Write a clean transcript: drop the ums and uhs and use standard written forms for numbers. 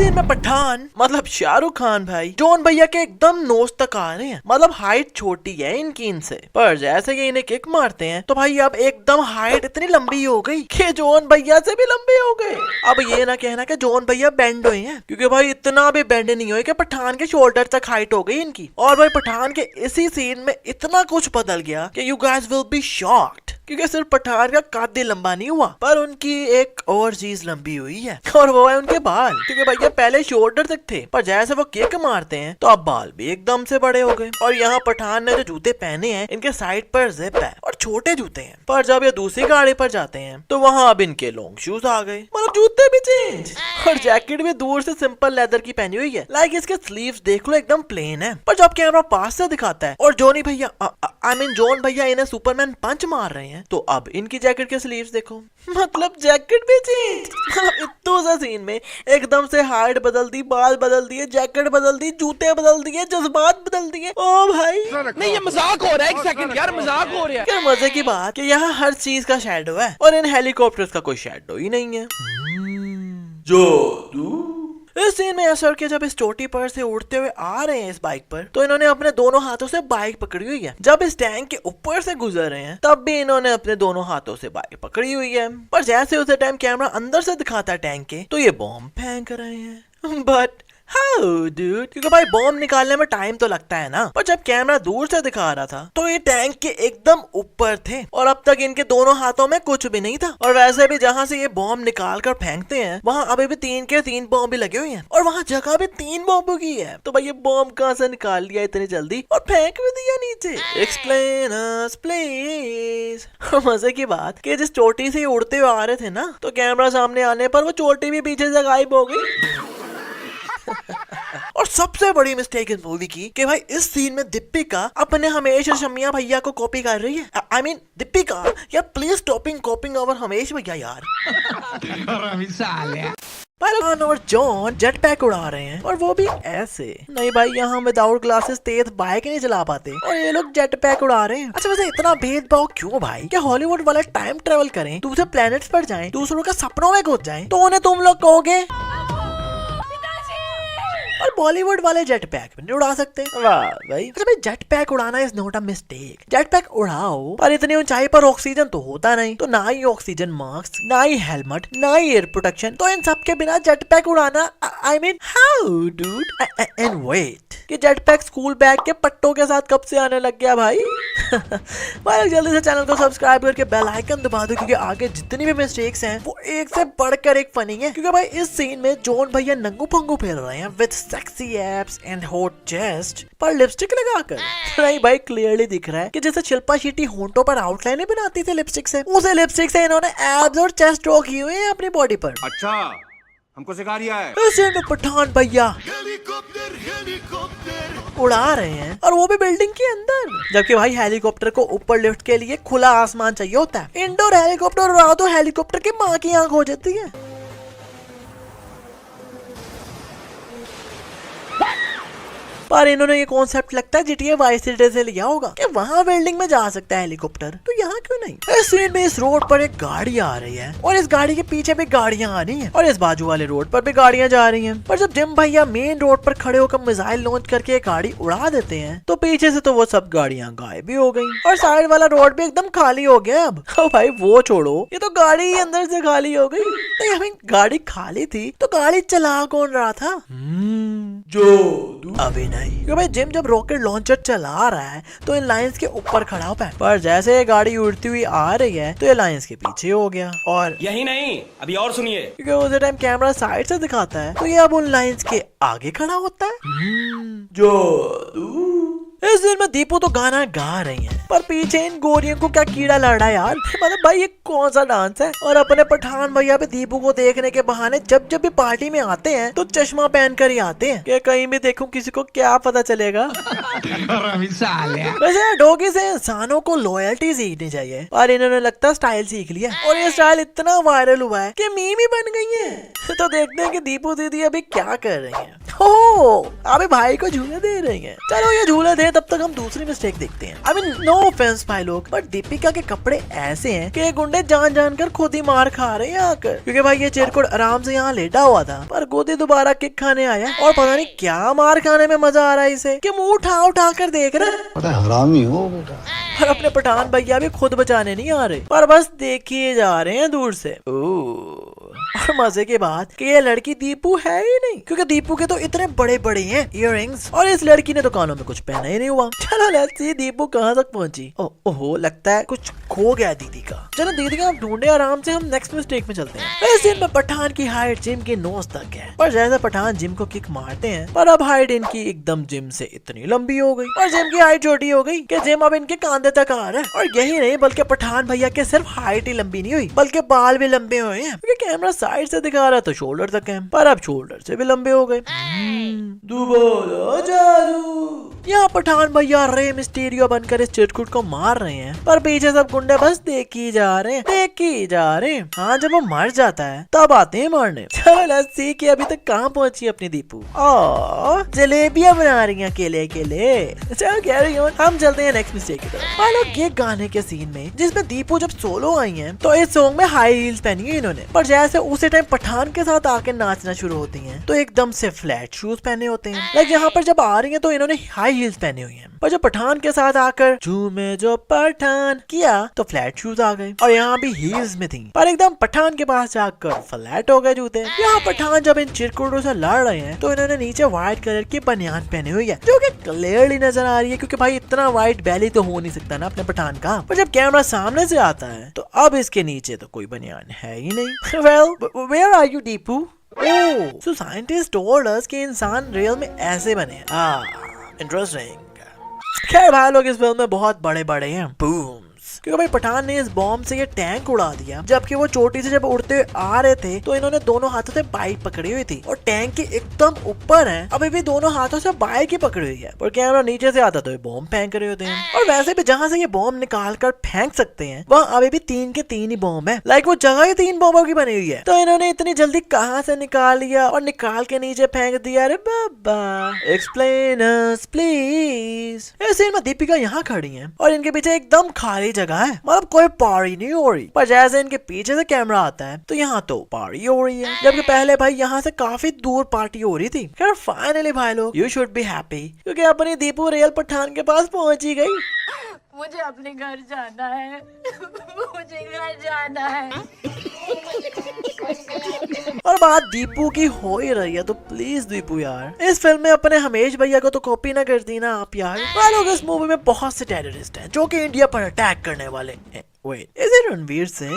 Scene में पठान मतलब शाहरुख खान भाई जॉन भैया के एकदम नोज तक आ रहे हैं। मतलब हाइट छोटी है इनकी इनसे, पर जैसे कि इन्हें किक मारते हैं तो भाई अब एकदम हाइट इतनी लंबी हो गई कि जॉन भैया से भी लंबे हो गए। अब ये ना कहना कि जॉन भैया बेंड हुए हैं, क्योंकि भाई इतना भी बेंड नहीं हुए कि पठान के शोल्डर तक हाइट हो गई इनकी। और भाई पठान के इसी सीन में इतना कुछ बदल गया कि you guys will be shocked, क्योंकि सिर्फ पठान का कद लंबा नहीं हुआ पर उनकी एक और चीज लंबी हुई है, और वो है उनके बाल। क्योंकि भैया पहले शोल्डर तक थे, पर जैसे वो किक मारते हैं तो अब बाल भी एकदम से बड़े हो गए। और यहाँ पठान ने जो जूते पहने हैं इनके साइड पर जिप है और छोटे जूते हैं, पर जब ये दूसरी गाड़ी पर जाते हैं तो वहाँ अब इनके लॉन्ग शूज आ गए, मतलब जूते भी चेंज। और जैकेट भी दूर से सिंपल लेदर की पहनी हुई है, लाइक इसके स्लीव्स देख लो एकदम प्लेन है। पर जब कैमरा पास से दिखाता है और जॉनी भैया जॉन भैया इन्हें सुपरमैन पंच मार रहे हैं तो अब इनकी जैकेट के स्लीव्स देखो, मतलब जैकेट भी चेंज। मतलब इतना सा सीन में एकदम से हाइट बदल दी, बाल बदल दिए, जैकेट बदल दी, जूते बदल दिए, जज्बात बदल दिए। ओ भाई नहीं, ये मजाक हो रहा है। एक सेकंड यार, मजाक हो रहा है। क्या मजे की बात कि यहाँ हर चीज का शैडो है और इन हेलीकॉप्टर्स का कोई शैडो ही नहीं है। इस सीन में असर के जब इस चोटी पर से उड़ते हुए आ रहे हैं इस बाइक पर, तो इन्होंने अपने दोनों हाथों से बाइक पकड़ी हुई है। जब इस टैंक के ऊपर से गुजर रहे हैं तब भी इन्होंने अपने दोनों हाथों से बाइक पकड़ी हुई है। पर जैसे उसे टाइम कैमरा अंदर से दिखाता है टैंक के, तो ये बॉम्ब फेंक रहे हैं। बट हाउ डूड, क्योंकि भाई बॉम्ब निकालने में टाइम तो लगता है ना। पर जब कैमरा दूर से दिखा रहा था तो ये टैंक के एकदम ऊपर थे और अब तक इनके दोनों हाथों में कुछ भी नहीं था। और वैसे भी जहाँ से ये बॉम्ब निकाल कर फेंकते हैं वहाँ अभी भी 3 के 3 बॉम्ब भी लगे हुए हैं और वहाँ जगह भी 3 बॉम्ब की है। तो भाई ये बॉम्ब कहाँ से निकाल लिया इतनी जल्दी और फेंक भी दिया नीचे? Explain us please. मजे की बात कि जिस चोटी से उड़ते हुए आ रहे थे ना, तो कैमरा सामने आने पर वो चोटी भी पीछे से गायब हो गई। और सबसे बड़ी मिस्टेक इस मूवी की कि भाई इस सीन में दीपिका अपने हमेश शमिया भैया को कॉपी कर रही है। आई मीन दीपिका यार प्लीज स्टॉपिंग कॉपिंग ओवर हमेश भैया यार। पहलवान और जॉन जेट पैक उड़ा रहे हैं और वो भी ऐसे। नहीं भाई यहाँ विदाउट ग्लासेस तेज बाइक नहीं चला पाते और ये लोग जेट पैक उड़ा रहे हैं। अच्छा वैसे इतना भेदभाव क्यों भाई? क्या हॉलीवुड वाले टाइम ट्रेवल करें, दूसरे प्लेनेट्स पर जाएं, दूसरों के सपनों में घुस जाएं, तो उन्हें तुम लोग कहोगे? और बॉलीवुड वाले जेट पैक भी नहीं उड़ा सकते? वाह भाई। अच्छा भाई जेट पैक उड़ाना is not a mistake. Jet pack उड़ाओ पर इतनी ऊंचाई पर ऑक्सीजन तो होता नहीं, तो ना ही ऑक्सीजन मास्क, ना ही हेलमेट, ना ही एयर प्रोटेक्शन, तो इन सब के बिना जेट पैक उड़ाना I mean how dude? And wait कि जेट पैक स्कूल बैग के पट्टों के साथ कब से आने लग गया भाई? भाई जल्दी से चैनल को सब्सक्राइब करके बेल आइकन दबा दो, क्योंकि आगे जितनी भी मिस्टेक्स हैं वो एक से बढ़कर एक फनी है। क्योंकि भाई इस सीन में जॉन भैया नंगू पंगू फेर रहे हैं with sexy abs and hot chest पर लिपस्टिक लगाकर। नहीं भाई क्लियरली दिख रहा है कि जैसे शिल्पा शेट्टी होंठों पर आउटलाइन बनाती थी लिपस्टिक से, उसे लिपस्टिक से इन्होंने एब्स और चेस्ट ड्रॉ किए हुए हैं अपनी बॉडी पर। अच्छा हमको सिखा रिया है। ऐसे में पठान भैया उड़ा रहे हैं और वो भी बिल्डिंग के अंदर, जबकि भाई हेलीकॉप्टर को ऊपर लिफ्ट के लिए खुला आसमान चाहिए होता है। इंडोर हेलीकॉप्टर उड़ाओ तो हेलीकॉप्टर की माँ की आंख हो जाती है। पर इन्होंने ये कॉन्सेप्ट लगता है GTA वाइस सिटी से लिया होगा कि वहाँ बिल्डिंग में जा सकता है हेलीकॉप्टर, तो यहाँ क्यों नहीं? इस सीन में इस रोड पर एक गाड़ी आ रही है और इस गाड़ी के पीछे भी गाड़ियाँ आ रही हैं और इस बाजू वाले रोड पर भी गाड़ियाँ जा रही हैं। पर जब जिम भैया मेन रोड पर खड़े होकर मिसाइल लॉन्च करके एक गाड़ी उड़ा देते हैं तो पीछे से तो वो सब गाड़ियाँ गायब भी हो गई और साइड वाला रोड भी एकदम खाली हो गया। अब भाई वो छोड़ो, ये तो गाड़ी ही अंदर से खाली हो गई। नहीं हमें गाड़ी खाली थी तो गाड़ी चला कौन रहा था? अभी नहीं, क्योंकि भाई जिम जब रॉकेट लॉन्चर चला रहा है तो इन लाइंस के ऊपर खड़ा होता है, पर जैसे ये गाड़ी उड़ती हुई आ रही है तो ये लाइंस के पीछे हो गया। और यही नहीं, अभी और सुनिए, क्योंकि उस टाइम कैमरा साइड से दिखाता है तो ये अब उन लाइंस के आगे खड़ा होता है। इस दिन में दीपू तो गाना गा रही हैं, पर पीछे इन गोरियों को क्या कीड़ा लड़ रहा है यार? मतलब भाई ये कौन सा डांस है? और अपने पठान भैया भी दीपू को देखने के बहाने जब जब भी पार्टी में आते हैं तो चश्मा पहन कर ही आते हैं कि कहीं भी देखूं किसी को क्या पता चलेगा। वैसे डॉगी से इंसानों को लॉयल्टी सीखनी चाहिए और इन्होंने लगता स्टाइल सीख लिया और ये स्टाइल इतना वायरल हुआ है कि मीम ही बन गई है। तो देखते हैं कि दीपू दीदी अभी क्या कर रही हैं। अभी भाई को झूले दे रही हैं। चलो ये झूले दे, तब तक हम दूसरी मिस्टेक देखते हैं। I mean no no offence भाई लोग, बट दीपिका के कपड़े ऐसे हैं कि ये गुंडे जान जान कर खुद ही मार खा रहे हैं आकर, क्योंकि भाई ये चिरकुट आराम से यहाँ लेटा हुआ था, पर गोदी दोबारा किक खाने आया और पता नहीं क्या मार खाने में मजा आ रहा है इसे कि मुंह उठा उठा कर देख रहा है। हरामी हो बेटा। पर अपने पठान भैया भी खुद बचाने नहीं आ रहे, पर बस देखिए जा रहे हैं दूर से। और मजे की बात कि ये लड़की दीपू है ही नहीं, क्योंकि दीपू के तो इतने बड़े बड़े हैं इयररिंग्स और इस लड़की ने तो कानों में कुछ पहना ही नहीं हुआ। चलो लेट्स सी दीपू कहाँ तक पहुंची। ओहो लगता है कुछ खो गया दीदी का। चलो दीदी का ढूंढे आराम से, हम नेक्स्ट मिस्टेक में चलते हैं। इस दिन में पठान की हाइट जिम के नोज तक है, पर जैसे पठान जिम को किक मारते हैं, पर अब हाइट इनकी एकदम जिम से इतनी लंबी हो गई और जिम की हाइट छोटी हो गई कि जिम अब इनके कांधे तक आ रहा है। और यही नहीं बल्कि पठान भैया के सिर्फ हाइट ही लंबी नहीं हुई बल्कि बाल भी लंबे हुए हैं, क्योंकि कैमरा साइड से दिखा रहा है तो शोल्डर तक है, पर अब शोल्डर से भी लंबे हो गए। दोबारा जादू। यहाँ पठान भैया रे मिस्टीरियो बनकर इस चिरकुट को मार रहे हैं, पर पीछे सब गुंडे बस देख ही जा रहे हैं। हाँ जब वो मर जाता है तब आते हैं मारने। चलो लेट्स सी कि अभी तक कहाँ पहुंची अपनी दीपू। जलेबियां बना रही हैं अकेले अकेले। चलो कैरी ऑन, हम चलते हैं नेक्स्ट मिस्टेक की तरफ। मान लो ये गाने के सीन में जिसमें दीपू जब सोलो आई हैं, तो इस सॉन्ग में हाई हील्स पहनी है इन्होंने, पर जैसे उसी टाइम पठान के साथ आके नाचना शुरू होती हैं तो एकदम से फ्लैट शूज पहने होते हैं। लाइक यहाँ पर जब आ रही हैं तो इन्होंने हाई हील्स पहनी हुई हैं, पर जब पठान के साथ आकर झूमे जो पठान किया तो फ्लैट शूज आ गए और यहाँ भी हील्स में थी, पर एकदम पठान के पास जाकर फ्लैट हो गए जूते। यहाँ पठान जब इन चिरकुटों से लड़ रहे हैं तो इन्होंने नीचे व्हाइट कलर की बनियान पहनी हुई है, जो कि क्लियरली नजर आ रही है, क्योंकि भाई इतना व्हाइट बैली तो हो नहीं सकता ना अपने पठान का। पर जब कैमरा सामने से आता है तो अब इसके नीचे तो कोई बनियान है ही नहीं। Well where are you Deepu? Oh so scientist told us कि इंसान रियल में ऐसे बने हैं। इंटरेस्टिंग। खैर भाई लोग इस फिल्म में बहुत बड़े बड़े हैं बूम्स, क्योंकि भाई पठान ने इस बॉम्ब से ये टैंक उड़ा दिया, जबकि वो चोटी से जब उड़ते हुए आ रहे थे तो इन्होंने दोनों हाथों से बाइक पकड़ी हुई थी और टैंक के एकदम ऊपर है अभी भी दोनों हाथों से बाइक ही पकड़ी हुई है, और कैमरा नीचे से आता तो ये बॉम्ब फेंक रहे होते हैं। और वैसे भी जहाँ से ये बॉम्ब निकाल कर फेंक सकते हैं वहाँ अभी भी 3 के 3 ही बॉम्ब है। लाइक वो जगह ही 3 बॉम्बों की बनी हुई है, तो इन्होंने इतनी जल्दी कहाँ से निकाल लिया और निकाल के नीचे फेंक दिया? अरे बाबा एक्सप्लेन अस प्लीज। इस सीन में दीपिका यहाँ खड़ी है और इनके पीछे एकदम खाली जगह है, मतलब कोई पार्टी नहीं हो रही, पर जैसे इनके पीछे से कैमरा आता है तो यहाँ तो पार्टी हो रही है, जबकि पहले भाई यहाँ से काफी दूर पार्टी हो रही थी। खैर फाइनली भाई लोग यू शुड बी हैप्पी, क्योंकि अपनी दीपू रियल पठान के पास पहुंच ही गई। मुझे अपने घर जाना है। मुझे घर जाना है। और बात दीपू की हो ही रही है तो प्लीज दीपू यार इस फिल्म में अपने हमेश भैया को तो कॉपी ना कर दी ना आप यार। लोग इस मूवी में बहुत से टेररिस्ट हैं जो कि इंडिया पर अटैक करने वाले हैं। Wait is it Ranveer Singh?